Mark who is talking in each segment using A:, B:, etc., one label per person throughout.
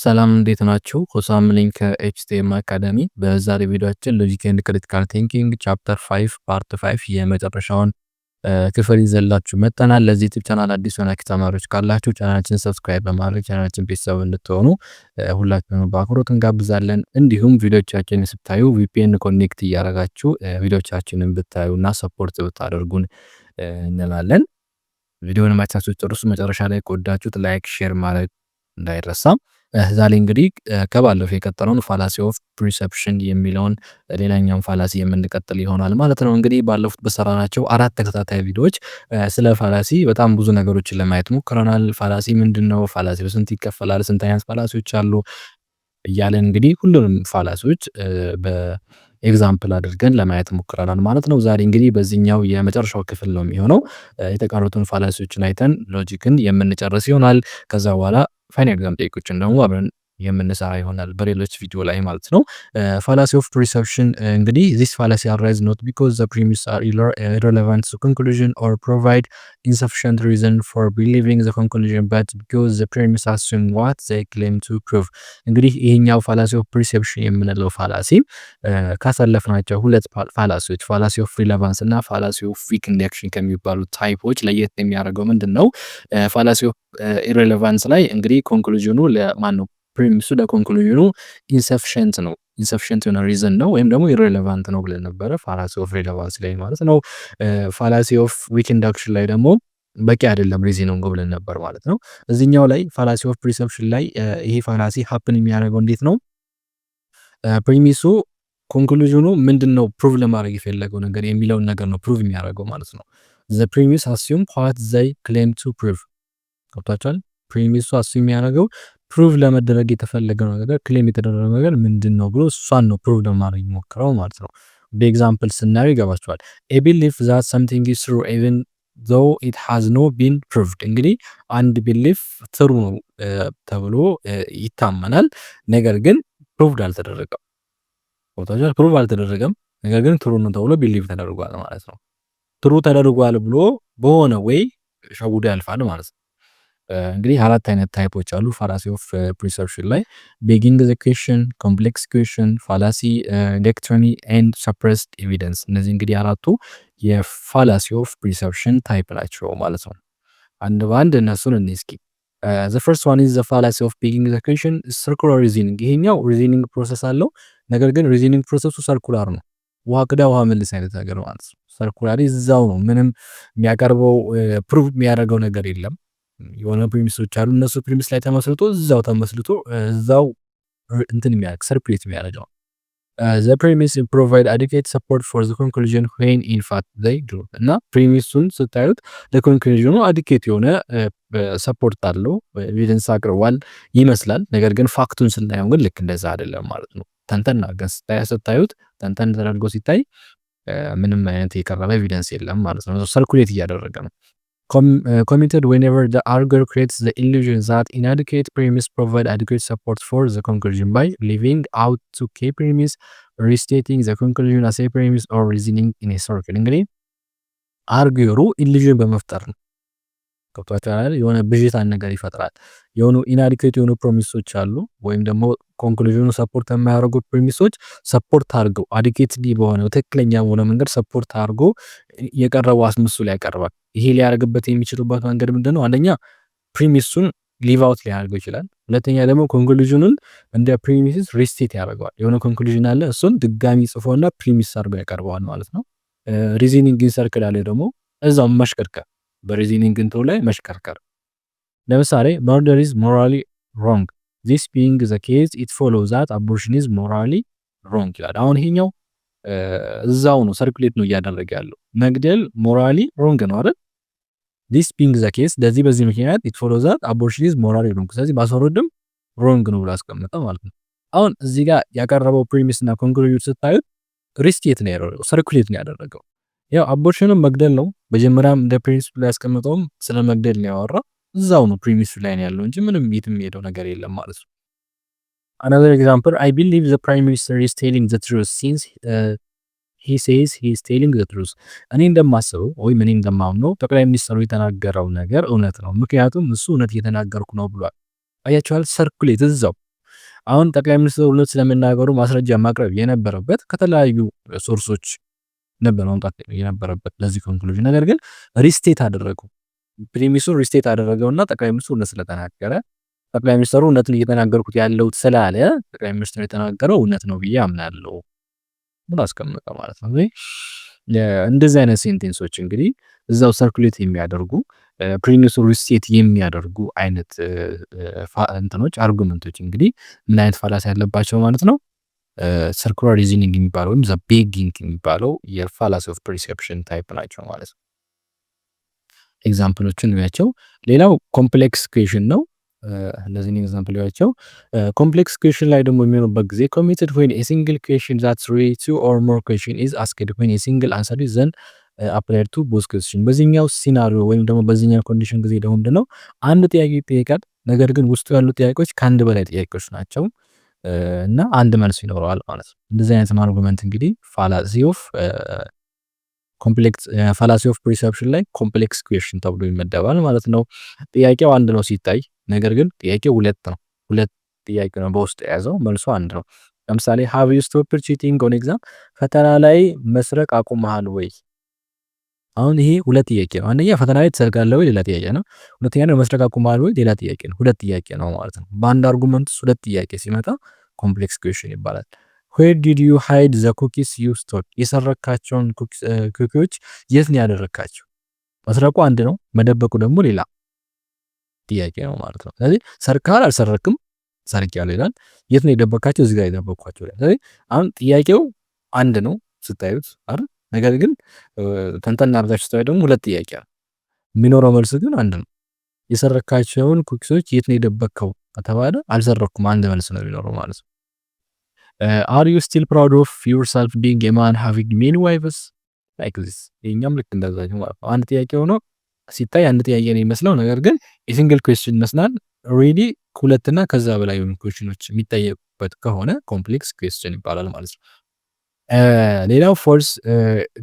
A: ሰላም እንዴት ናችሁ? ሆሳም ነኝ ከኤችቲኤም አካዳሚ። በዛሬ ቪዲዮአችን ሎጂክ ኤንድ ክሪቲካል ቲንኪንግ ቻፕተር 5 ፓርት 5 የመጨረሻውን ክፍል ይዘላችሁ መጥተናል። ለዚህ ዩቲዩብ ቻናል አዲስ ሆናችሁ ተማሪዎች ካላችሁ ቻናላችንን ሰብስክራይብ በማድረግ ቻናላችን ቤተሰብ እንድትሆኑ ሁላችሁንም በአክብሮት እንጋብዛለን። እንዲሁም ቪዲዮቻችንን ስታዩ ቪፒኤን ኮኔክት እያደረጋችሁ ቪዲዮቻችንን ብታዩና ሰፖርት ብታደርጉን እንላለን። ቪዲዮውን ማይታችሁ ጨርሱ። መጨረሻ ላይ ከወዳችሁት ላይክ ሼር ማድረግ እንዳይረሳ። ዛሬ እንግዲህ ከባለፈው የቀጠለውን ፋላሲ ኦፍ ፕሪሰፕሽን የሚለውን ሌላኛውን ፋላሲ የምንቀጥል ይሆናል ማለት ነው። እንግዲህ ባለፉት በሰራናቸው 4 ተከታታይ ቪዲዮዎች ስለ ፋላሲ በጣም ብዙ ነገሮችን ለማየት ሞክረናል። ፋላሲ ምንድነው? ፋላሲ በስንት ይከፈላል? ስንት አይነት ፋላሲዎች አሉ? እያለን እንግዲህ ሁሉንም ፋላሲዎች ኤግዛምፕል አድርገን ለማየት ሞክረናል ማለት ነው። ዛሬ እንግዲህ በዚህኛው የመጨረሻው ክፍል ነው የሚሆነው። የተቀሩትን ፋላሲዎችን አይተን ሎጂክን የምንጨርስ ይሆናል። ከዛ በኋላ ፋይናል ኤግዛም ጥያቄዎችን ደግሞ አብረን የምንሰራ ይሆናል በሌሎች ቪዲዮ ላይ ማለት ነው። ፋላሲ ኦፍ ፕሪሰፕሽን እንግዲህ this fallacy arises not because the premises are irrelevant to conclusion or provide insufficient reason for believing the conclusion but because the premise assume what they claim to prove። እንግዲህ ይሄኛው ፋላሲ ኦፍ ፕሪሰፕሽን የምንለው ፋላሲ ካሳለፍናቸው ሁለት ፋላሲዎች ፋላሲ ኦፍ ሪሌቫንስ እና ፋላሲ ኦፍ ዊክ ኢንደክሽን ከሚባሉ ታይፖች ለየት የሚያደርገው ምንድነው? ፋላሲ ኦፍ ኢሬሌቫንስ ላይ እንግዲህ ኮንክሉዥኑ ለማን ነው? ፕሪሚሱ ለኮንክሉዥኑ ኢንሰፊሽንት ነው። ኢንሰፊሽንት የሆነ ሪዝን ነው ወይም ደግሞ ኢሬሌቫንት ነው ብለን ነበረ ፋላሲ ኦፍ ሪሌቫንስ ላይ ማለት ነው። ፋላሲ ኦፍ ዊክ ኢንደክሽን ላይ ደግሞ በቂ አይደለም ሪዝኒንግ ብለን ነበር ማለት ነው። እዚህኛው ላይ ፋላሲ ኦፍ ፕሪሰፕሽን ላይ ይሄ ፋላሲ ሀፕን የሚያደርገው እንዴት ነው? ፕሪሚሱ ኮንክሉዥኑ ምንድነው ፕሩቭ ለማድረግ የፈለገው ነገር የሚለውን ነገር ነው ፕሩቭ የሚያደርገው ማለት ነው። the premise assume what they claim to prove ገብታችኋል? ፕሪሚሱ አስዩም የሚያደርገው ፕሩቭ ለመደረግ የተፈለገው ነገር ክሌም የተደረገው ነገር ምንድነው ብሎ እሷን ነው ፕሩቭ ለማድረግ ሞክረው ማለት ነው። በኤግዛምፕል ስናየው ይገባችኋል። a belief that something is true even though it has no been proved። እንግዲህ አንድ ቢሊፍ ትሩ ነው ተብሎ ይታመናል፣ ነገር ግን ፕሩቭድ አልተደረገም። ገብታችኋል? ፕሩቭ አልተደረገም፣ ነገር ግን ትሩ ነው ተብሎ ቢሊቭ ተደርጓል ማለት ነው። ትሩ ተደርጓል ብሎ በሆነ ወይ ሸውዶ ያልፋል ማለት ነው። እንግዲህ 4 አይነት ታይፖች አሉ ፋላሲ ኦፍ ፕሪሰፕሽን ላይ ቤጊንግ ዘ ኩዌሽን፣ ኮምፕሌክስ ኩዌሽን፣ ፋላሲ፣ ሌክትሮኒ ኤንድ ሰፕረስድ ኤቪደንስ። እነዚህ እንግዲህ 4ቱ የፋላሲ ኦፍ ፕሪሰፕሽን ታይፕ ናቸው ማለት ነው። አንድ ባንድ እነሱን እስኪ the first one is the fallacy of begging the question circular reasoning። ይሄኛው ሪዝኒንግ ፕሮሰስ አለው፣ ነገር ግን ሪዝኒንግ ፕሮሰሱ ሰርኩላር ነው። ውሃ ቅዳ ውሃ መልስ አይነት ነገር ማለት ነው። ሰርኩላሪ እዛው ነው፣ ምንም የሚያቀርበው ፕሩቭ የሚያደርገው ነገር የለም። የሆነ ፕሪሚሶች አሉ፣ እነሱ ፕሪሚስ ላይ ተመስርቶ እዛው እንትን የሚያደርግ ሰርኩሌት የሚያደርገው the premise provide adequate support for the conclusion when in fact they do። እና ፕሪሚሱን ስታዩት ለኮንክሉዥኑ አዲኬት የሆነ ሰፖርት አለው፣ ኤቪደንስ አቅርቧል ይመስላል። ነገር ግን ፋክቱን ስናየው ግን ልክ እንደዛ አይደለም ማለት ነው። ተንተን አድርገን ስታዩት ተንተን ተደርጎ ሲታይ ምንም አይነት የቀረበ ኤቪደንስ የለም ማለት ነው። ሰርኩሌት እያደረገ ነው። Committed whenever the arguer creates the illusion that inadequate premise provide adequate support for the conclusion by leaving out to key premise, restating the conclusion as a premise or reasoning in a circle። እንግዲህ አርጊየሩ ኢሉዥን በመፍጠር ነው። ገብቷችኋል? የሆነ ብዥታን ነገር ይፈጥራል። የሆኑ ኢናዲኩዌት የሆኑ ፕሮሚሶች አሉ፣ ወይም ደግሞ ኮንክሉዥኑ ሰፖርት የማያደርጉ ፕሪሚሶች ሰፖርት አድርገው አዲኬትሊ በሆነ ትክክለኛ በሆነ መንገድ ሰፖርት አድርጎ የቀረቡ አስመስሎ ያቀርባል። ይሄ ሊያደርግበት የሚችሉበት መንገድ ምንድነው? አንደኛ ፕሪሚሱን ሊቭ አውት ሊያደርገው ይችላል። ሁለተኛ ደግሞ ኮንክሉዥኑን እንደ ፕሪሚስ ሪስቴት ያደርገዋል። የሆነ ኮንክሉዥን አለ፣ እሱን ድጋሚ ጽፎና ፕሪሚስ አድርጎ ያቀርበዋል ማለት ነው። ሪዝኒንግ ሰርክል አለ ደግሞ እዛው መሽከርከር፣ በሪዝኒንግ እንትኑ ላይ መሽከርከር። ለምሳሌ murder is morally wrong this being the case it follows that abortion is morally wrong ይላል። አሁን ይሄኛው እዛው ነው ሰርኩሌት ነው እያደረገ ያለው። መግደል ሞራሊ ሮንግ ነው አይደል? this being the case በዚህ ምክንያት it follows that abortion is morally wrong ስለዚህ ማስወረድም ሮንግ ነው ብሎ አስቀመጠ ማለት ነው። አሁን እዚህ ጋር ያቀረበው ፕሪሚስ እና ኮንክሉዥን ስታዩት ሪስቴት ነው ያደረገው፣ ሰርኩሌት ነው ያደረገው። ያው አቦርሽንም መግደል ነው። መጀመሪያም እንደ ፕሪሚስ ላይ ያስቀመጠውም ስለ መግደል ነው ያወራው። እዛው ነው ፕሪሚስ ላይ ነው ያለው እንጂ ምንም የትም ሄደው ነገር የለም ማለት ነው። Another example, I believe the prime minister is telling the truth since ሂ ሴይዝ ሂ ኢዝ ቴሊንግ ዘ ትሩዝ። እኔ እንደማስበው ወይም እኔ እንደማምነው ጠቅላይ ሚኒስትሩ የተናገረው ነገር እውነት ነው፣ ምክንያቱም እሱ እውነት እየተናገርኩ ነው ብሏል። አያችኋል? ሰርኩሌት እዛው አሁን ጠቅላይ ሚኒስትሩ እውነት ስለመናገሩ ማስረጃ ማቅረብ የነበረበት ከተለያዩ ሶርሶች ነበር ማምጣት የነበረበት ለዚህ ኮንክሉዥን። ነገር ግን ሪስቴት አደረገው፣ ፕሪሚሱን ሪስቴት አደረገውና ጠቅላይ ሚኒስትሩ እውነት ስለተናገረ ጠቅላይ ሚኒስትሩ እውነትን እየተናገርኩት ያለሁት ስላለ ጠቅላይ ሚኒስትሩ የተናገረው እውነት ነው ብዬ አምናለሁ ብሎ አስቀመጠ ማለት ነው። እንደዚህ አይነት ሴንቴንሶች እንግዲህ እዛው ሰርኩሌት የሚያደርጉ ፕሪሚሱን ሪስቴት የሚያደርጉ አይነት እንትኖች አርጉመንቶች እንግዲህ ምን አይነት ፋላሲ ያለባቸው ማለት ነው? ሰርኩላር ሪዝኒንግ የሚባለው ወይም ዘ ቤጊንግ የሚባለው የፋላሲ ኦፍ ፐርሴፕሽን ታይፕ ናቸው ማለት ነው። ኤግዛምፕሎችን ያቸው። ሌላው ኮምፕሌክስ ኩዌሽን ነው። እነዚህን ኤግዛምፕል ያቸው። ኮምፕሌክስ ኩዌሽን ላይ ደግሞ የሚሆኑበት ጊዜ ኮሚትድ ዌን ኤ ሲንግል ኩዌሽን ዛትስ ሪሌትድ ቱ ኦር ሞር ኩዌሽን ኢዝ አስክድ ዌን ኤ ሲንግል አንሰር ኢዝ ዘን አፕላይድ ቱ ቦዝ ኩዌሽን። በዚህኛው ሲናሪዮ ወይም ደግሞ በዚህኛው ኮንዲሽን ጊዜ ደግሞ ምንድነው አንድ ጥያቄ ይጠየቃል፣ ነገር ግን ውስጡ ያሉ ጥያቄዎች ከአንድ በላይ ጥያቄዎች ናቸው እና አንድ መልስ ይኖረዋል ማለት ነው። እንደዚህ አይነት አርጉመንት እንግዲህ ፋላሲ ኦፍ ፋላሲ ኦፍ ፐርሴፕሽን ላይ ኮምፕሌክስ ኩዌሽን ተብሎ ይመደባል ማለት ነው። ጥያቄው አንድ ነው ሲታይ፣ ነገር ግን ጥያቄው ሁለት ነው። ሁለት ጥያቄ ነው በውስጡ የያዘው፣ መልሱ አንድ ነው። ለምሳሌ ሃቭ ዩ ስቶፕድ ቺቲንግ ኦን ኤግዛም፣ ፈተና ላይ መስረቅ አቁመሃል ወይ? አሁን ይሄ ሁለት ጥያቄ ነው። አንደኛ ፈተና ላይ ትሰርቃለህ ወይ ሌላ ጥያቄ ነው። ሁለተኛ ነው መስረቅ አቁመሃል ወይ ሌላ ጥያቄ ነው። ሁለት ጥያቄ ነው ማለት ነው። በአንድ አርጉመንት ውስጥ ሁለት ጥያቄ ሲመጣ ኮምፕሌክስ ኩዌሽን ይባላል። ዌር ዲድ ዩ ሃይድ ዘ ኩኪስ ዩ ስቶል፣ የሰረካቸውን ኩኪዎች የት ነው ያደረካቸው? መስረቁ አንድ ነው፣ መደበቁ ደግሞ ሌላ ጥያቄ ነው ማለት ነው። ስለዚህ ሰርካል አልሰረክም፣ ሰርቄያለሁ ይላል። የት ነው የደበካቸው? እዚህ ጋር የደበኳቸው ይላል። ስለዚህ አሁን ጥያቄው አንድ ነው ስታዩት አይደል? ነገር ግን ተንተና አርጋችሁ ስታዩ ደግሞ ሁለት ጥያቄ አለ። የሚኖረው መልስ ግን አንድ ነው። የሰረካቸውን ኩኪሶች የት ነው የደበከው ከተባለ አልሰረኩም፣ አንድ መልስ ነው የሚኖረው ማለት ነው። አር ዩ ስቲል ፕራውድ ኦፍ ዩርሰልፍ ቢንግ ኤ ማን ሃቪንግ ሜኒ ዋይፍስ ላይክ ዚስ። ይሄኛም ልክ እንደዛኛው ማለት ነው። አንድ ጥያቄ ሆኖ ሲታይ አንድ ጥያቄ ነው የሚመስለው፣ ነገር ግን የሲንግል ኩዌስችን ይመስላል። ኦልሬዲ ሁለትና ከዛ በላይ የሆኑ ኩዌስችኖች የሚጠየቁበት ከሆነ ኮምፕሌክስ ኩዌስችን ይባላል ማለት ነው። ሌላው ፎልስ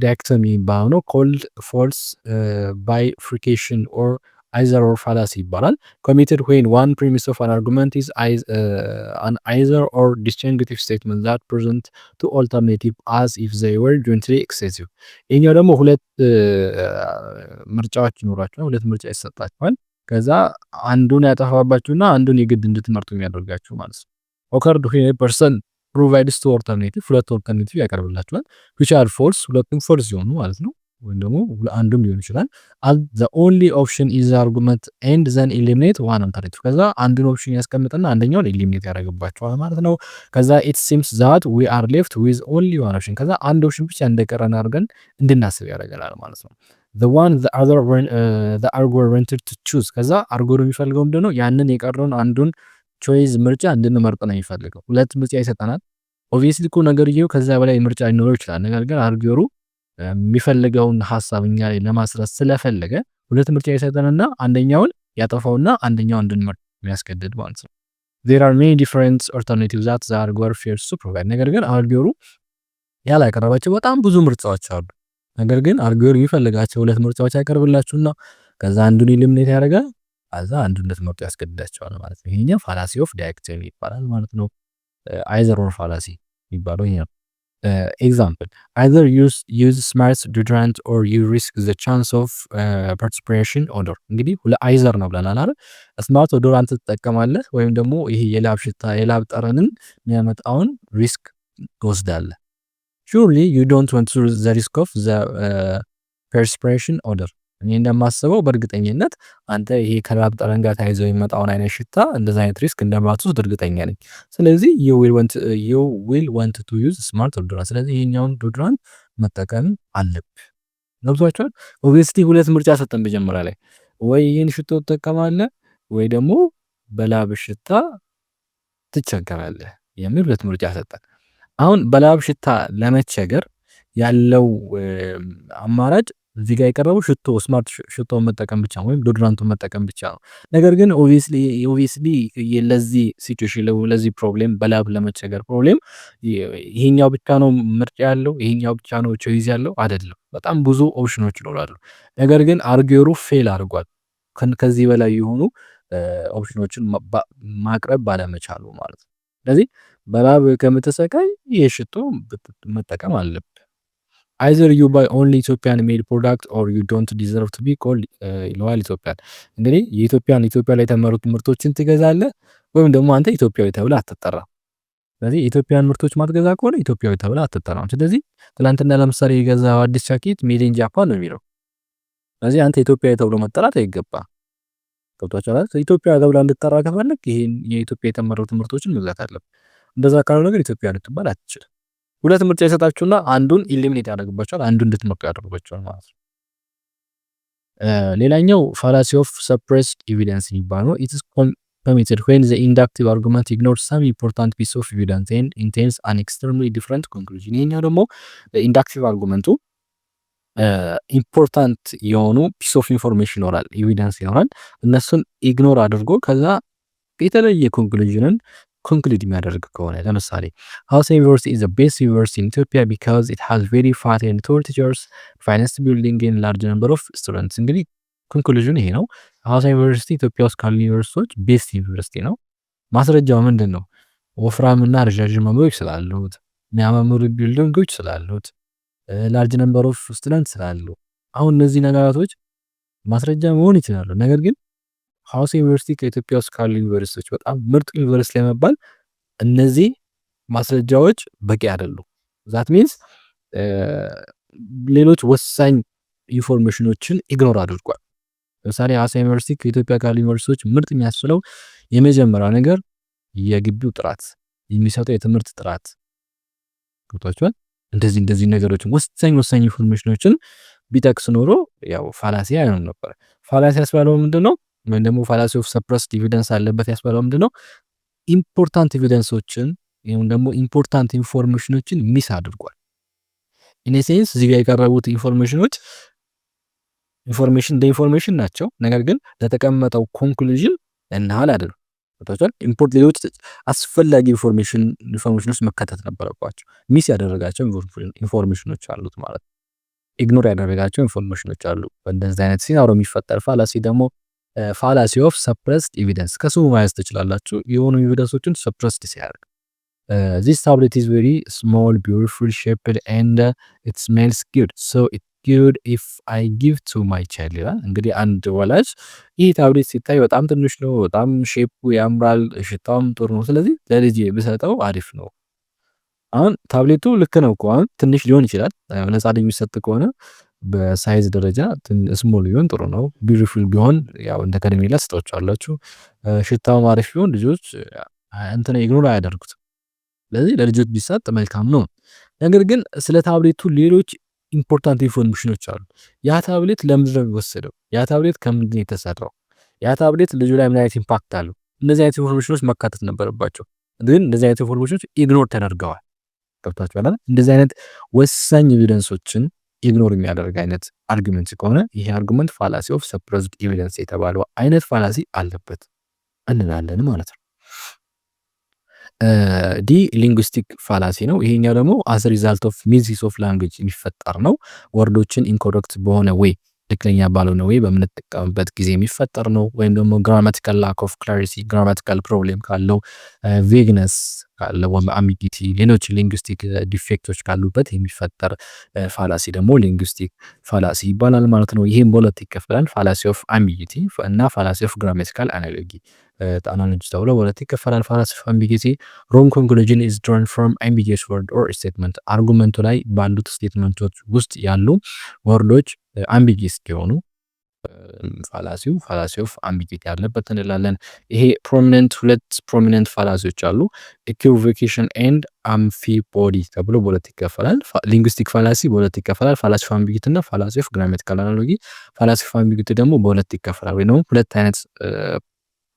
A: ዳይኮቶሚ የሚባለው ነው። ኮልድ ፎልስ ባይፍሪኬሽን ኦር አይዘር ኦር ፋላሲ ይባላል። ኮሚትድ ዌን ዋን ፕሪሚስ ኦፍ አን አርጉመንት ኢዝ አን አይዘር ኦር ዲስቲንግቲቭ ስቴትመንት ዛት ፕሬዘንት ቱ ኦልተርኔቲቭ አዝ ኢፍ ዘይ ወር ጆይንትሊ ኤክስቴንሲቭ። ይሄኛው ደግሞ ሁለት ምርጫዎች ይኖራቸዋል፣ ሁለት ምርጫ ይሰጣቸዋል። ከዛ አንዱን ያጠፋባችሁና አንዱን የግድ እንድትመርጡ የሚያደርጋችሁ ማለት ነው። ኦከርድ ዌን ፐርሰን ፕሮቫይድስ ቱ ኦልተርኔቲቭ፣ ሁለት ኦልተርኔቲቭ ያቀርብላችኋል። ዊች አር ፎልስ፣ ሁለቱም ፎልስ ሲሆኑ ማለት ነው፣ ወይም ደግሞ አንዱም ሊሆን ይችላል። ዘ ኦንሊ ኦፕሽን ኢዝ አርጉመንት ኤንድ ዘን ኢሊሚኔት ዋን ኦልተርኔቲቭ። ከዛ አንዱን ኦፕሽን ያስቀምጥና አንደኛውን ኢሊሚኔት ያደርግባቸዋል ማለት ነው። ከዛ ኢት ሲምስ ዛት ዊ አር ሌፍት ዊዝ ኦንሊ ዋን ኦፕሽን፣ ከዛ አንድ ኦፕሽን ብቻ እንደቀረን አድርገን እንድናስብ ያደርገናል ማለት ነው። the one the other the arguer wanted to choose፣ ከዛ አርጎሩ የሚፈልገው ምንድነው? ያንን የቀረውን አንዱን ቾይዝ ምርጫ እንድንመርጥ ነው የሚፈልገው። ሁለት ምርጫ ይሰጠናል። ኦብቪየስሊ እኮ ነገርየው ከዛ በላይ ምርጫ ሊኖረው ይችላል። ነገር ግን አርጎሩ የሚፈልገውን ሐሳብ እኛ ላይ ለማስረጽ ስለፈለገ ሁለት ምርጫ ይሰጠንና አንደኛውን ያጠፋውና አንደኛውን እንድንመርጥ የሚያስገድድ ማለት ነው። there are many different alternatives that the arguer fails to provide። ነገር ግን አርጎሩ ያላቀረባቸው በጣም ብዙ ምርጫዎች አሉ። ነገር ግን አርጎሩ የሚፈልጋቸው ሁለት ምርጫዎች ያቀርብላችሁና ከዛ አንዱን ኢሊሚኔት ያደርጋል፣ ከዛ አንዱን እንድትመርጡ ያስገድዳቸዋል ማለት ነው። ይሄኛው ፋላሲ ኦፍ ዳይኮቶሚ ይባላል ማለት ነው። አይዘር ኦር ፋላሲ የሚባለው ይሄ ነው። ኤግዛምፕል either use smart deodorant or you risk the chance of perspiration odor። እንግዲህ አይዘር ነው ብለናል አይደል? ስማርት ኦዶራንት ትጠቀማለህ ወይም ደግሞ ይሄ የላብ ሽታ የላብ ጠረንን የሚያመጣውን ሪስክ ትወስዳለህ። surely you don't want to the risk of the perspiration odor። እኔ እንደማስበው በእርግጠኝነት አንተ ይሄ ከላብ ጠረን ጋር ተያይዞ የሚመጣውን አይነት ሽታ እንደዛ አይነት ሪስክ እንደማትወስድ እርግጠኛ ነኝ። ስለዚህ you will want to use smart deodorant። ስለዚህ ይሄኛውን ዶድራንት መጠቀም አለብህ። ገብቷችኋል? ኦብቪየስሊ ሁለት ምርጫ ሰጠን መጀመሪያ ላይ፣ ወይ ይሄን ሽቶ ትጠቀማለህ ወይ ደግሞ በላብ ሽታ ትቸገራለህ የሚል ሁለት ምርጫ ሰጠን። አሁን በላብ ሽታ ለመቸገር ያለው አማራጭ እዚህ ጋር የቀረበው ስማርት ሽቶን መጠቀም ብቻ ወይም ዶድራንቱን መጠቀም ብቻ ነው። ነገር ግን ኦብቪየስሊ ለዚህ ሲቹዌሽን ለዚህ ፕሮብሌም በላብ ለመቸገር ፕሮብሌም ይሄኛው ብቻ ነው ምርጫ ያለው ይሄኛው ብቻ ነው ቾይዝ ያለው አይደለም። በጣም ብዙ ኦፕሽኖች ይኖራሉ። ነገር ግን አርጌሩ ፌል አድርጓል ከዚህ በላይ የሆኑ ኦፕሽኖችን ማቅረብ ባለመቻሉ ማለት ነው። ስለዚህ በላብ ከምትሰቃይ የሽቶ መጠቀም አለብህ። either you buy only Ethiopian made product or you don't deserve to be called ይለዋል ኢትዮጵያን። እንግዲህ ኢትዮጵያ ላይ የተመረቱ ምርቶችን ትገዛለህ ወይም ደግሞ አንተ ኢትዮጵያዊ ተብለህ አትጠራም። ስለዚህ የኢትዮጵያን ምርቶች ማትገዛ ከሆነ ኢትዮጵያዊ ተብለህ አትጠራም። ስለዚህ ትላንትና ለምሳሌ የገዛው አዲስ ጃኬት ሜድ ኢን ጃፓን ነው የሚለው። ስለዚህ አንተ ኢትዮጵያዊ ተብሎ መጠራት አይገባም። ገብቷችኋል? ኢትዮጵያ ተብለህ እንድትጠራ ከፈለክ ይሄን የኢትዮጵያ የተመረቱ ምርቶችን መግዛት አለብህ። እንደዛ ካልሆነ ግን ኢትዮጵያ ልትባል አትችልም። ሁለት ምርጫ ይሰጣችሁና አንዱን ኢሊሚኔት ያደርግባችኋል፣ አንዱን እንድትመርጡ ያደርግባችኋል ማለት ነው። ሌላኛው ፋላሲ ኦፍ ሰፕሬስድ ኤቪደንስ የሚባለው it is committed when the inductive argument ignores some important piece of evidence and intends an extremely different conclusion። ይሄኛው ደግሞ ኢንዳክቲቭ አርጉመንቱ ኢምፖርታንት የሆኑ ፒስ ኦፍ ኢንፎርሜሽን ይኖራል፣ ኤቪደንስ ይኖራል። እነሱን ኢግኖር አድርጎ ከዛ የተለየ ኮንክሉዥንን ኮንክሉድ የሚያደርግ ከሆነ ለምሳሌ ሐዋሳ ዩኒቨርሲቲ is the best university in Ethiopia because it has very fat and tall teachers, finest building and large number of students። እንግዲህ ኮንክሉዥን ይሄ ነው። ሐዋሳ ዩኒቨርሲቲ ኢትዮጵያ ውስጥ ካሉ ዩኒቨርሲቲዎች ቤስት ዩኒቨርሲቲ ነው። ማስረጃው ምንድን ነው? ወፍራምና ረዣዥም መምህሮች ስላሉት፣ የሚያማምሩ ቢልዲንጎች ስላሉት፣ ላርጅ ነምበር ኦፍ ስቱደንት ስላሉ። አሁን እነዚህ ነገራቶች ማስረጃ መሆን ይችላሉ። ነገር ግን ሐዋሳ ዩኒቨርሲቲ ከኢትዮጵያ ውስጥ ካሉ ዩኒቨርሲቲዎች በጣም ምርጥ ዩኒቨርሲቲ ለመባል እነዚህ ማስረጃዎች በቂ አይደሉም። ዛት ሚንስ ሌሎች ወሳኝ ኢንፎርሜሽኖችን ኢግኖር አድርጓል። ለምሳሌ ሐዋሳ ዩኒቨርሲቲ ከኢትዮጵያ ካሉ ዩኒቨርሲቲዎች ምርጥ የሚያስብለው የመጀመሪያው ነገር የግቢው ጥራት፣ የሚሰጠው የትምህርት ጥራት ገብቷችኋል። እንደዚህ ነገሮችን ወሳኝ ኢንፎርሜሽኖችን ቢጠቅስ ኖሮ ያው ፋላሲ አይሆንም ነበር። ፋላሲ ያስባለው ምንድነው? ወይም ደግሞ ፋላሲ ኦፍ ሰፕረስድ ኤቪደንስ አለበት ያስባለው ምንድነው? ኢምፖርታንት ኤቪደንሶችን ወይም ደግሞ ኢምፖርታንት ኢንፎርሜሽኖችን ሚስ አድርጓል። ኢን ሴንስ እዚህ ጋር የቀረቡት ኢንፎርሜሽን ናቸው። ነገር ግን ለተቀመጠው ኮንክሉዥን እናል አይደለም። ወጣቷል ሌሎች አስፈላጊ ኢንፎርሜሽኖች መከተት ነበረባቸው። ሚስ ያደረጋቸው ኢንፎርሜሽኖች አሉት ማለት ነው። ኢግኖር ያደረጋቸው ኢንፎርሜሽኖች አሉ። በእንደዚህ አይነት ሲናሪዮ የሚፈጠር ፋላሲ ደግሞ ፋላሲ ኦፍ ሰፕረስድ ኤቪደንስ ከስሙ ማየት ትችላላችሁ። የሆኑ ኤቪደንሶችን ሰፕረስድ ሲያደርግ this tablet is very small, beautiful shaped and it smells good, so it's good if I give to my child ይላል። እንግዲህ አንድ ወላጅ ይህ ታብሌት ሲታይ በጣም ትንሽ ነው፣ በጣም ሼፑ ያምራል፣ ሽታውም ጥሩ ነው፣ ስለዚህ ለልጄ ብሰጠው አሪፍ ነው። አሁን ታብሌቱ ልክ ነው እኮ አሁን ትንሽ ሊሆን ይችላል። ነፃ የሚሰጥ ከሆነ በሳይዝ ደረጃ ስሞል ቢሆን ጥሩ ነው። ቢዩቲፉል ቢሆን ያው እንደ ከረሜላ ስጧቸዋላችሁ። ሽታው አሪፍ ቢሆን ልጆች እንትን ኢግኖር አያደርጉትም። ስለዚህ ለልጆች ቢሰጥ መልካም ነው። ነገር ግን ስለ ታብሌቱ ሌሎች ኢምፖርታንት ኢንፎርሜሽኖች አሉ። ያ ታብሌት ለምንድን ነው የሚወሰደው? ያ ታብሌት ከምንድን ነው የተሰራው? ያ ታብሌት ልጁ ላይ ምን አይነት ኢምፓክት አለው? እነዚህ አይነት ኢንፎርሜሽኖች መካተት ነበረባቸው። ግን እንደዚህ አይነት ኢንፎርሜሽኖች ኢግኖር ተደርገዋል። ገብታችኋል አይደል? እንደዚህ አይነት ወሳኝ ኤቪደንሶችን ኢግኖር የሚያደርግ አይነት አርጉመንት ከሆነ ይሄ አርጉመንት ፋላሲ ኦፍ ሰፕረስድ ኤቪደንስ የተባለው አይነት ፋላሲ አለበት እንላለን ማለት ነው። ዲ ሊንጉስቲክ ፋላሲ ነው። ይሄኛው ደግሞ አዝ ሪዛልት ኦፍ ሚስዩዝ ኦፍ ላንጉዌጅ የሚፈጠር ነው። ወርዶችን ኢንኮሬክት በሆነ ወይ ትክክለኛ ባልሆነ ወይ በምንጠቀምበት ጊዜ የሚፈጠር ነው። ወይም ደግሞ ግራማቲካል ላክ ኦፍ ክላሪቲ፣ ግራማቲካል ፕሮብሌም ካለው፣ ቬግነስ ካለው፣ አምቢጊቲ፣ ሌሎች ሊንጉስቲክ ዲፌክቶች ካሉበት የሚፈጠር ፋላሲ ደግሞ ሊንጉስቲክ ፋላሲ ይባላል ማለት ነው። ይህም በሁለት ይከፈላል። ፋላሲ ኦፍ አምቢጊቲ እና ፋላሲ ኦፍ ግራማቲካል አናሎጂ አናሎጂ ተብሎ በሁለት ይከፈላል። ፋላሲ ኦፍ አምቢጊቲ ሮንግ ኮንክሉዥን ኢዝ ድሮን ፍሮም አምቢጊየስ ወርድ ኦር ስቴትመንት፣ አርጉመንቱ ላይ ባሉት ስቴትመንቶች ውስጥ ያሉ ወርዶች አምቢጊየስ ሲሆኑ ፋላሲ ኦፍ አምቢጊቲ ያለበት እንላለን። ይሄ ሁለት ፕሮሚነንት ፋላሲዎች አሉ። ኢኩቮኬሽን ኤንድ አምፊፖዲ ተብሎ በሁለት ይከፈላል። ሊንጉስቲክ ፋላሲ በሁለት ይከፈላል። ፋላሲ ኦፍ አምቢጊቲ እና ፋላሲ ኦፍ ግራማቲካል አናሎጂ። ፋላሲ ኦፍ አምቢጊቲ ደግሞ በሁለት ይከፈላል ወይ ደግሞ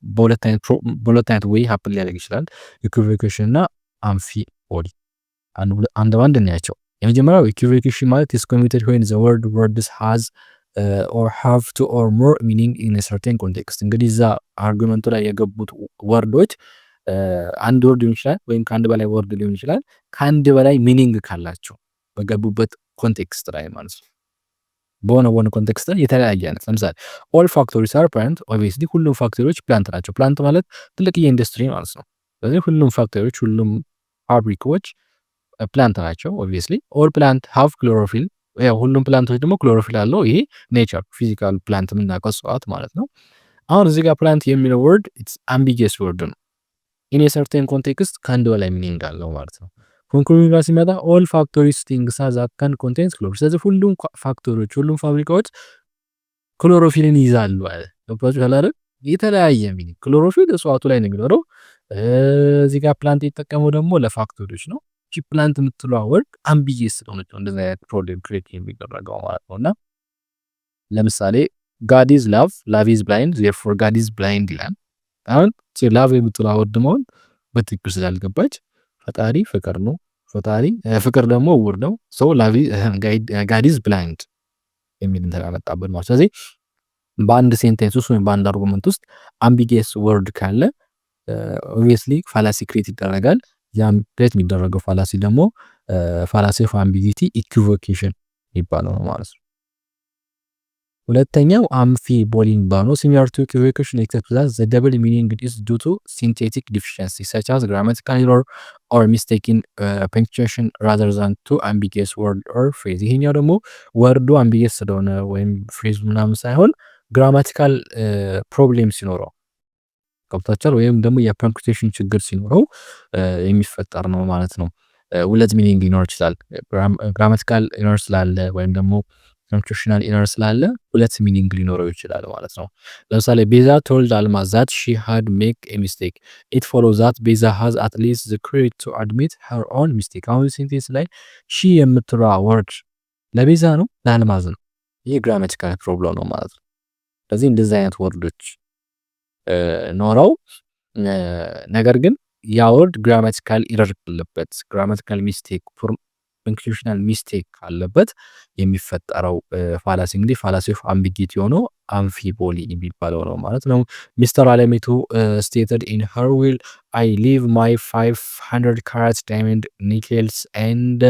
A: በሁለት አይነት ወይ ሀፕን ሊያደርግ ይችላል። ኢኩቮኬሽን እና አምፊፖዲ አንድ ባንድ እናያቸው። የመጀመሪያው ኢኩይቮኬሽን ማለት is committed when the words has or have two or more meaning in a certain context። እንግዲህ እዛ አርጉመንቱ ላይ የገቡት ወርዶች አንድ ወርድ ሊሆን ይችላል ወይም ከአንድ በላይ ወርድ ሊሆን ይችላል ከአንድ በላይ ሚኒንግ ካላቸው በገቡበት ኮንቴክስት ላይ ማለት ነው። በሆነ ኮንቴክስት ላይ የተለያየ አይነት ለምሳሌ all factories are plant obviously ሁሉም ፋክተሪዎች ፕላንት ናቸው። ፕላንት ማለት ትልቅዬ ኢንዱስትሪ ማለት ነው። ስለዚህ ሁሉም ፋክተሪዎች ሁሉም ፋብሪካዎች ፕላንት ናቸው። obviously all plant have chlorophyll ያው ሁሉም ፕላንቶች ደግሞ ክሎሮፊል አለው። ይሄ ኔቸር ፊዚካል ፕላንት የምናውቀው እጽዋት ማለት ነው። አሁን እዚህ ጋር ፕላንት የሚለው ወርድ ኢትስ አምቢጊየስ ወርድ ነው። ኢን ኤ ሰርቴን ኮንቴክስት ከአንድ በላይ ሚኒንግ አለው ማለት ነው። ኮንክሉዥን ጋር ሲመጣ ኦል ፋክቶሪስ ቲንግስ ዛት ካን ኮንቴንስ ክሎሮፊል። ስለዚህ ሁሉም ፋክቶሪዎች ሁሉም ፋብሪካዎች ክሎሮፊልን ይዛሉ አለ። ገብቷችኋል አይደል? የተለያየ ሚኒንግ ክሎሮፊል እጽዋቱ ላይ ነው የሚኖረው። እዚህ ጋር ፕላንት የተጠቀመው ደግሞ ለፋክቶሪዎች ነው። እቺ ፕላንት የምትለዋ ወርድ አምቢጊየስ ስለሆነች ነው እንደዚህ አይነት ፕሮብሌም ክሬት የሚደረገው ማለት ነው። እና ለምሳሌ ጋድ ኢዝ ላቭ ላቭ ኢዝ ብላይንድ ዜርፎር ጋድ ኢዝ ብላይንድ ይላል። አሁን ላቭ የምትለዋ ወርድ መሆን በትክክል ስላልገባች ፈጣሪ ፍቅር ነው፣ ፍቅር ደግሞ እውር ነው፣ ሶ ላቭ ጋድ ኢዝ ብላይንድ የሚል እንትን አመጣብን ማለት። ስለዚህ በአንድ ሴንቴንስ ውስጥ ወይም በአንድ አርጉመንት ውስጥ አምቢጊየስ ወርድ ካለ ኦብቪየስሊ ፋላሲ ክሬት ይደረጋል። ያም ክሬት የሚደረገው ፋላሲ ደግሞ ፋላሲ ኦፍ አምቢጊቲ ኢኩቮኬሽን ይባላል ማለት ነው። ሁለተኛው አምፊ ቦሊ የሚባለው ነው። ሲሚላር ቱ ኢኩቮኬሽን ኤክሰፕት ዛት ዘ ደብል ሚኒንግ ኢዝ ዱ ቱ ሲንቴቲክ ዲፊሸንሲ ሰች አዝ ግራማቲካል ኤረር ኦር ሚስቴክ ኢን ፐንክቹዌሽን ራዘር ዛን ቱ አምቢጊየስ ወርድ ኦር ፍሬዝ። ይሄኛው ደግሞ ወርዱ አምቢጊየስ ስለሆነ ወይም ፍሬዙ ምናምን ሳይሆን ግራማቲካል ፕሮብሌም ሲኖረው ገብታችኋል፣ ወይም ደግሞ የፐንክቹዌሽን ችግር ሲኖረው የሚፈጠር ነው ማለት ነው። ሁለት ሚኒንግ ሊኖር ይችላል። ግራማቲካል ኤረር ስላለ ወይም ደግሞ ፐንክቹዌሽናል ኤረር ስላለ ሁለት ሚኒንግ ሊኖረው ይችላል ማለት ነው። ለምሳሌ ቤዛ ቶልድ አልማዝ ዛት ሺ ሃድ ሜክ ኤ ሚስቴክ ኢት ፎሎ ዛት ቤዛ ሃዝ አት ሊስት ዘ ክሬዲት ቱ አድሚት ሄር ኦን ሚስቴክ። አሁን ሴንቴንስ ላይ ሺ የምትለዋ ወርድ ለቤዛ ነው ለአልማዝ ነው? ይህ ግራማቲካል ፕሮብለም ነው ማለት ነው። ስለዚህ እንደዚህ አይነት ወርዶች ኖረው ነገር ግን ያ ወርድ ግራማቲካል ኤረር ካለበት ግራማቲካል ሚስቴክ ፐንክቹዌሽናል ሚስቴክ ካለበት የሚፈጠረው ፋላሲ እንግዲህ ፋላሲ ኦፍ አምቢጊቲ ሆኖ አምፊቦሊ የሚባለው ነው ማለት ነው። ሚስተር አለሚቱ ስቴትድ ኢን ሄር ዊል አይ ሊቭ ማይ 500 ካራት ዳይመንድ ኒኬልስ ኤንድ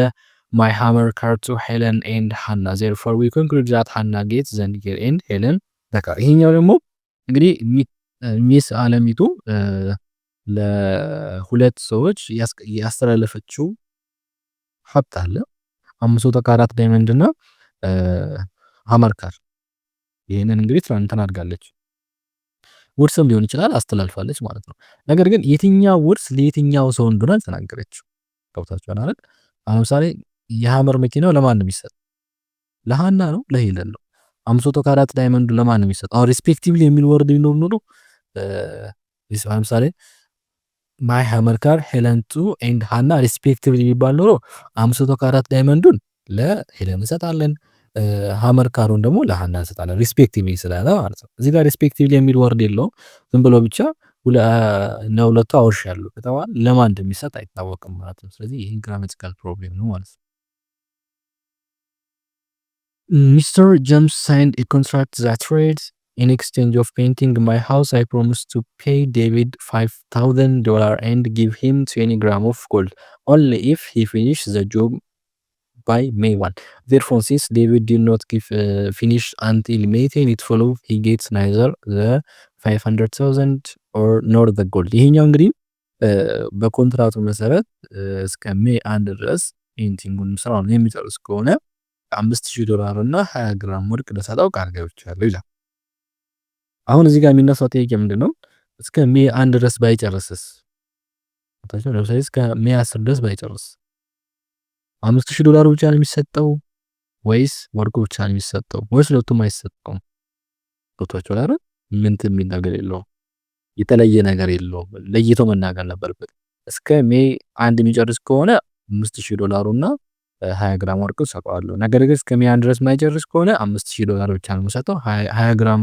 A: ማይ ሃመር ካር ቱ ሄለን ኤንድ ሃና ዜርፎር ዊ ኮንክሉድ ዛት ሃና ጌት ዘ ኒኬል ኤንድ ሄለን ዘ ካር። ይሄኛው ደግሞ እንግዲህ ሚስ አለሚቱ ለሁለት ሰዎች ያስተላለፈችው ሀብት አለ 500 ካራት ዳይመንድ እና ሃመር ካር። ይሄንን እንግዲህ ትራንተን አድርጋለች ውርስም ሊሆን ይችላል አስተላልፋለች ማለት ነው። ነገር ግን የትኛው ውርስ ለየትኛው ሰው እንደሆነ አልተናገረችው። ገብታችኋል አይደል? ለምሳሌ የሃመር መኪናው ለማን ነው የሚሰጥ? ለሃና ነው ለሄለን ነው? 500 ካራት ዳይመንዱ ለማን ነው የሚሰጥ? አሁን ሪስፔክቲቭሊ የሚል ወርድ ቢኖር ኖሮ ለምሳሌ ማይ ሃመር ካር ሄለን ቱ ኤንድ ሃና ሪስፔክቲቭሊ የሚባል ኖሮ 500 ካራት ዳይመንዱን ለሄለን እንሰጣለን፣ ሃመር ካሩን ደግሞ ለሃና እንሰጣለን ሪስፔክቲቭሊ ስላለ ማለት ነው። እዚህ ጋር ሪስፔክቲቭሊ የሚል ወርድ የለውም። ዝም ብሎ ብቻ ለሁለቱ አውርሻለሁ ከተባለ ለማን እንደሚሰጥ አይታወቅም ማለት ነው። ስለዚህ ይሄ ግራማቲካል ፕሮብሌም ነው ማለት ነው። ሚስተር ጀምስ ሳይንድ ኤ ኮንትራክት ዛት ሬድስ in exchange of painting my house I promised to pay David $5,000 and give him 20 grams of gold only if he finished the job by May 1. Therefore, since David did not finish until May 10, it follows he gets neither the 500,000 or nor the gold. ይሄኛው እንግዲህ በኮንትራቱ መሰረት እስከ ሜይ 1 ድረስ ፔንቲንጉን ስራውን የሚጨርስ ከሆነ $5,000 እና 20 ግራም ወርቅ ለሰጠው ቃል ገብቻለሁ ይላል። አሁን እዚህ ጋር የሚነሳው ጥያቄ ምንድነው? እስከ ሜይ 1 ድረስ ባይጨርስስ? ለምሳሌ እስከ ሜይ 10 ድረስ ባይጨርስ $5,000 ብቻ ነው የሚሰጠው ወይስ ወርቁ ብቻ ነው የሚሰጠው ወይስ ሁለቱም አይሰጠውም? ገብቷችኋል አይደል? ምንት የሚል ነገር የለውም፣ የተለየ ነገር የለውም። ለይቶ መናገር ነበረበት። እስከ ሜይ 1 የሚጨርስ ከሆነ $5,000 እና 20 ግራም ወርቅ ሰጠዋለሁ። ነገር ግን እስከ ሜይ 1 ድረስ የማይጨርስ ከሆነ $5,000 ብቻ ነው የምሰጠው። 20 ግራም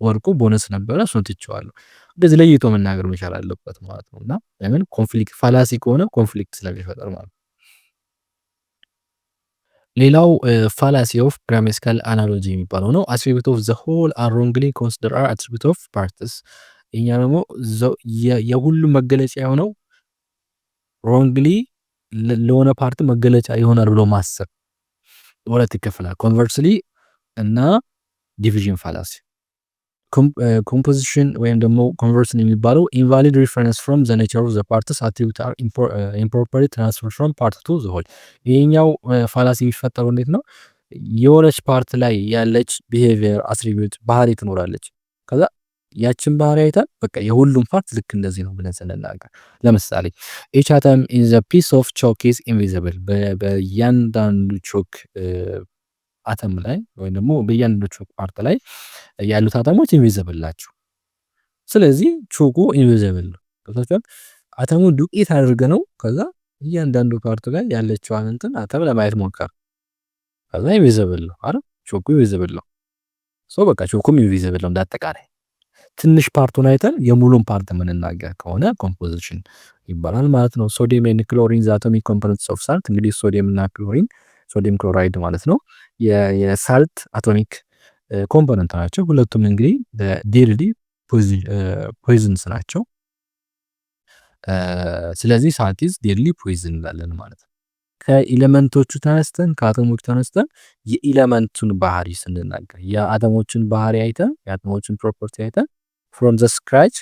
A: ወርቁ ቦነስ ነበረ፣ እሱን ትቼዋለሁ። እንደዚህ ለይቶ መናገር መቻል አለበት ማለት ነው። እና ለምን ኮንፍሊክት ፋላሲ ከሆነ ኮንፍሊክት ስለሚፈጠር ማለት ነው። ሌላው ፋላሲ ኦፍ ግራማቲካል አናሎጂ የሚባለው ነው። አትሪቢዩት ኦፍ ዘ ሆል አር ሮንግሊ ኮንሲደር አር አትሪቢዩት ኦፍ ፓርትስ። ይሄኛ ደግሞ የሁሉም መገለጫ የሆነው ሮንግሊ ለሆነ ፓርት መገለጫ ይሆናል ብሎ ማሰብ ሁለት ይከፈላል። ኮንቨርስሊ እና ዲቪዥን ፋላሲ። ኮምፖዚሽን ወይም ደግሞ ኮንቨርሽን የሚባለው ኢንቫሊድ ሪፈረንስ ፍሮም ዘ ኔቸር ኦፍ ዘ ፓርትስ አትሪቢዩት አር ኢምፕሮፐርሊ ትራንስፈር ፍሮም ፓርት ቱ ዘ ሆል። ይሄኛው ፋላሲ የሚፈጠረው እንዴት ነው? የሆነች ፓርት ላይ ያለች ቢሄቪየር አትሪቢዩት ባህሪ ትኖራለች። ከዛ ያችን ባህሪ አይተን በቃ የሁሉም ፓርት ልክ እንደዚህ ነው ብለን ስንናገር፣ ለምሳሌ ኢች አተም ኢን ዘ ፒስ ኦፍ ቾክ ኢዝ ኢንቪዚብል። በእያንዳንዱ ቾክ አተም ላይ ወይም ደግሞ በእያንዳንዱ ቾክ ፓርት ላይ ያሉት አተሞች ኢንቪዚብል ናቸው። ስለዚህ ቾኩ ኢንቪዚብል ነው። ገብታችኋል? አተሙ ዱቄት አድርገ ነው ከዛ እያንዳንዱ ፓርት ላይ ያለችዋን እንትን አተም ለማየት ሞከር፣ ከዛ ኢንቪዚብል ነው አይደል? ቾኩ ኢንቪዚብል ነው። ሶ በቃ ቾኩም ኢንቪዚብል ነው። እንዳጠቃላይ ትንሽ ፓርቱን አይተን የሙሉን ፓርት የምንናገር ከሆነ ኮምፖዚሽን ይባላል ማለት ነው። ሶዲየም ኤንድ ክሎሪን ዘ አቶሚክ ኮምፖነንትስ ኦፍ ሳልት። እንግዲህ ሶዲየም እና ክሎሪን ሶዲየም ክሎራይድ ማለት ነው የሳልት አቶሚክ ኮምፖነንት ናቸው። ሁለቱም እንግዲህ ዴድሊ ፖይዝንስ ናቸው። ስለዚህ ሳልት ኢዝ ዴድሊ ፖይዝን እንላለን ማለት ነው። ከኤሌመንቶቹ ተነስተን ከአተሞቹ ተነስተን የኤሌመንቱን ባህሪ ስንናገር የአተሞችን ባህሪ አይተን የአተሞችን ፕሮፐርቲ አይተን ፍሮም ዘ ስክራች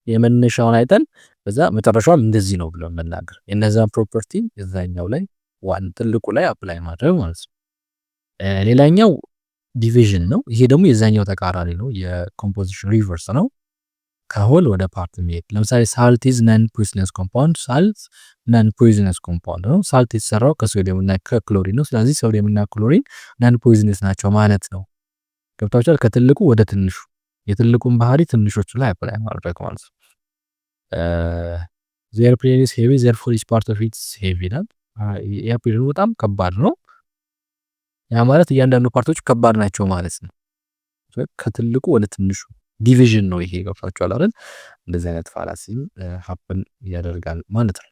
A: የመነሻውን አይተን በዛ መጨረሻውም እንደዚህ ነው ብለን መናገር የነዛን ፕሮፐርቲ የዛኛው ላይ ዋን ትልቁ ላይ አፕላይ ማድረግ ማለት ነው። ሌላኛው ዲቪዥን ነው። ይሄ ደግሞ የዛኛው ተቃራኒ ነው። የኮምፖዚሽን ሪቨርስ ነው። ከሆል ወደ ፓርት የሚሄድ ለምሳሌ ሳልት ኢዝ ነን ፖይዝነስ ኮምፓውንድ። ሳልት ነን ፖይዝነስ ኮምፓውንድ ነው። ሳልት የተሰራው ከሶዲየም እና ከክሎሪን ነው። ስለዚህ ሶዲየም እና ክሎሪን ነን ፖይዝነስ ናቸው ማለት ነው። ገብታችኋል? ከትልቁ ወደ ትንሹ የትልቁን ባህሪ ትንሾቹ ላይ አፕላይ ማድረግ ማለት ነው። ኤርፕሌን ኢዝ ሄቪ ዜርፎር ኢች ፓርት ኦፍ ኢትስ ሄቪ ይላል። ኤርፕሌኑ በጣም ከባድ ነው። ያ ማለት እያንዳንዱ ፓርቶች ከባድ ናቸው ማለት ነው። ከትልቁ ወደ ትንሹ ዲቪዥን ነው ይሄ። ገብታችኋል አይደል? እንደዚህ አይነት ፋላሲ ሀፕን ያደርጋል ማለት ነው።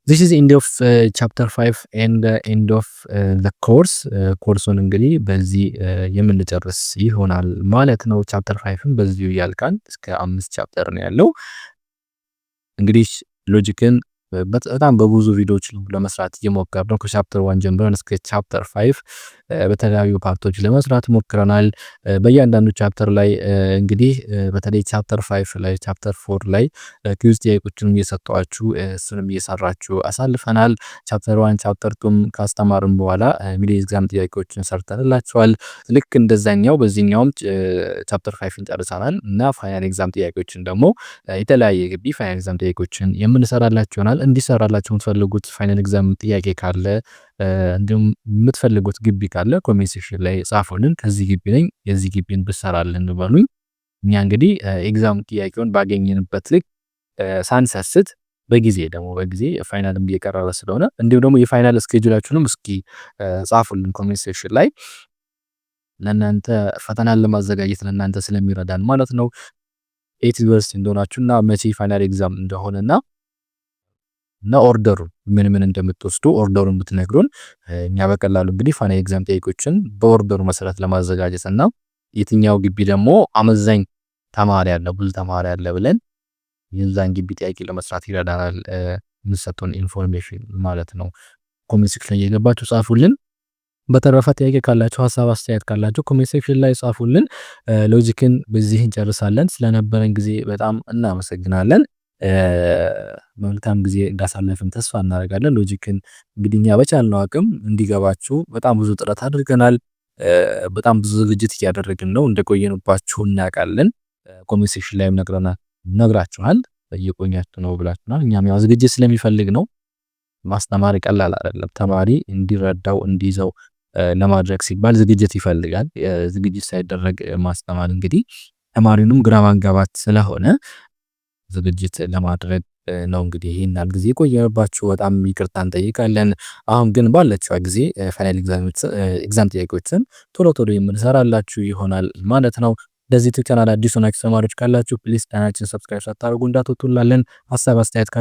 A: this is end of chapter 5 and end of the course ኮርሱን እንግዲህ በዚህ የምንጨርስ ይሆናል ማለት ነው። ቻፕተር 5ን በዚሁ ያልቃል። እስከ 5 ቻፕተር ነው ያለው። እንግዲህ ሎጂክን በጣም በብዙ ቪዲዮዎች ለመስራት እየሞከርን ነው። ከቻፕተር 1 ጀምረን እስከ ቻፕተር 5 በተለያዩ ፓርቶች ለመስራት ሞክረናል። በእያንዳንዱ ቻፕተር ላይ እንግዲህ በተለይ ቻፕተር 5 ላይ ቻፕተር 4 ላይ ኩዊዝ ጥያቄዎችን እየሰጧችሁ እሱንም እየሰራችሁ አሳልፈናል። ቻፕተር 1 ቻፕተር 2 ካስተማርን በኋላ ሚድ ኤግዛም ጥያቄዎችን ሰርተንላችኋል። ልክ እንደዛኛው በዚህኛውም ቻፕተር 5ን ጨርሰናል እና ፋይናል ኤግዛም ጥያቄዎችን ደግሞ የተለያየ ግቢ ፋይናል ኤግዛም ጥያቄዎችን የምንሰራላችሁ ይሆናል። እንዲሰራላችሁ የምትፈልጉት ፋይናል ኤግዛም ጥያቄ ካለ እንዲሁም የምትፈልጉት ግቢ ካለ ኮሜንት ሴክሽን ላይ ጻፉልን። ከዚህ ግቢ ነኝ የዚህ ግቢን ብሰራልን በሉኝ። እኛ እንግዲህ ኤግዛም ጥያቄውን ባገኘንበት ልክ ሳንሰስት በጊዜ ፋይናልም እየቀረበ ስለሆነ እንዲሁም ደግሞ የፋይናል ስኬጁላችሁንም እስኪ ጻፉልን ኮሜንት ሴክሽን ላይ ለእናንተ ፈተናን ለማዘጋጀት ለእናንተ ስለሚረዳን ማለት ነው። ኤት ዩኒቨርሲቲ እንደሆናችሁና መቼ ፋይናል ኤግዛም እንደሆነና ኦርደሩ ምን እንደምትወስዱ ኦርደሩን ብትነግሩን እኛ በቀላሉ እንግዲህ ፋይናል ኤግዛም ጥያቄዎችን በኦርደሩ መሰረት ለማዘጋጀት እና የትኛው ግቢ ደግሞ አመዛኝ ተማሪ ያለ ብዙ ተማሪ ያለ ብለን የዛን ግቢ ጥያቄ ለመስራት ይረዳናል። የምትሰጡን ኢንፎርሜሽን ማለት ነው። ኮሜንት ሴክሽን ላይ የገባችሁ ጻፉልን። በተረፈ ጥያቄ ካላችሁ ሀሳብ አስተያየት ካላችሁ ኮሜንት ሴክሽን ላይ ጻፉልን። ሎጂክን በዚህ እንጨርሳለን። ስለነበረን ጊዜ በጣም እናመሰግናለን። መልካም ጊዜ እንዳሳለፍን ተስፋ እናደርጋለን። ሎጂክን እንግዲህ እኛ በቻልነው አቅም እንዲገባችሁ በጣም ብዙ ጥረት አድርገናል። በጣም ብዙ ዝግጅት እያደረግን ነው። እንደቆየንባችሁ እናውቃለን። ኮሜንት ሴክሽን ላይም ነግራችኋል። እየቆያችሁ ነው ብላችኋል። እኛም ያው ዝግጅት ስለሚፈልግ ነው። ማስተማር ቀላል አይደለም። ተማሪ እንዲረዳው እንዲይዘው ለማድረግ ሲባል ዝግጅት ይፈልጋል። ዝግጅት ሳይደረግ ማስተማር እንግዲህ ተማሪውንም ግራ ማጋባት ስለሆነ ዝግጅት ለማድረግ ነው። እንግዲህ ይሄን ጊዜ ቆየባችሁ በጣም ይቅርታ እንጠይቃለን። አሁን ግን ባለችው ጊዜ ፋይናል ኤግዛም ጥያቄዎችን ቶሎ የምንሰራላችሁ ይሆናል ማለት ነው። ለዚህ ዩቲዩብ ቻናል አዲስ ሆናችሁ ተማሪዎች ካላችሁ ፕሊዝ ቻናላችንን ሰብስክራይብ ሳታደርጉ እንዳትወጡ እንላለን። ሀሳብ አስተያየት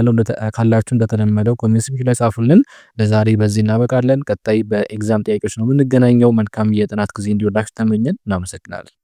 A: ካላችሁ እንደተለመደው ኮሜንት ሴክሽን ላይ ጻፉልን። ለዛሬ በዚህ እናበቃለን። ቀጣይ በኤግዛም ጥያቄዎች ነው የምንገናኘው። መልካም የጥናት ጊዜ እንዲሆንላችሁ ተመኘን። እናመሰግናለን።